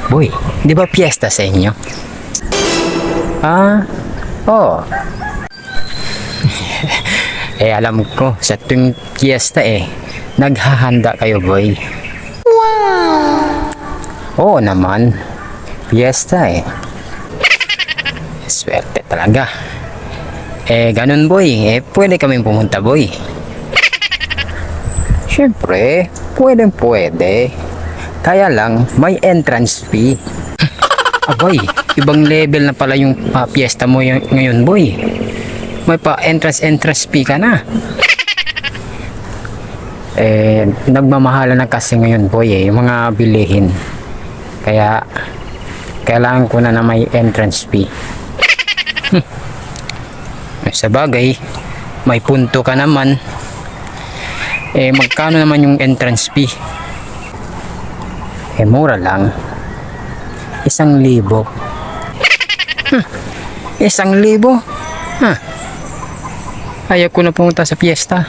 Boy, di ba piyesta sa inyo? Ah, oo. Alam ko, sa tuwing piyesta naghahanda kayo, boy. Oo naman, piyesta Swerte talaga. Ganun boy, pwede kaming pumunta boy. Siyempre, pwede. Kaya lang, may entrance fee. Aboy, ibang level na pala yung piyesta mo ngayon boy. May pa entrance fee ka na. Nagmamahala na kasi ngayon boy yung mga bilihin. Kaya, kailangan ko na may entrance fee. Sa bagay, may punto ka naman. Magkano naman yung entrance fee? Mura lang. 1,000. 1,000? Ayaw ko na pumunta sa piyesta.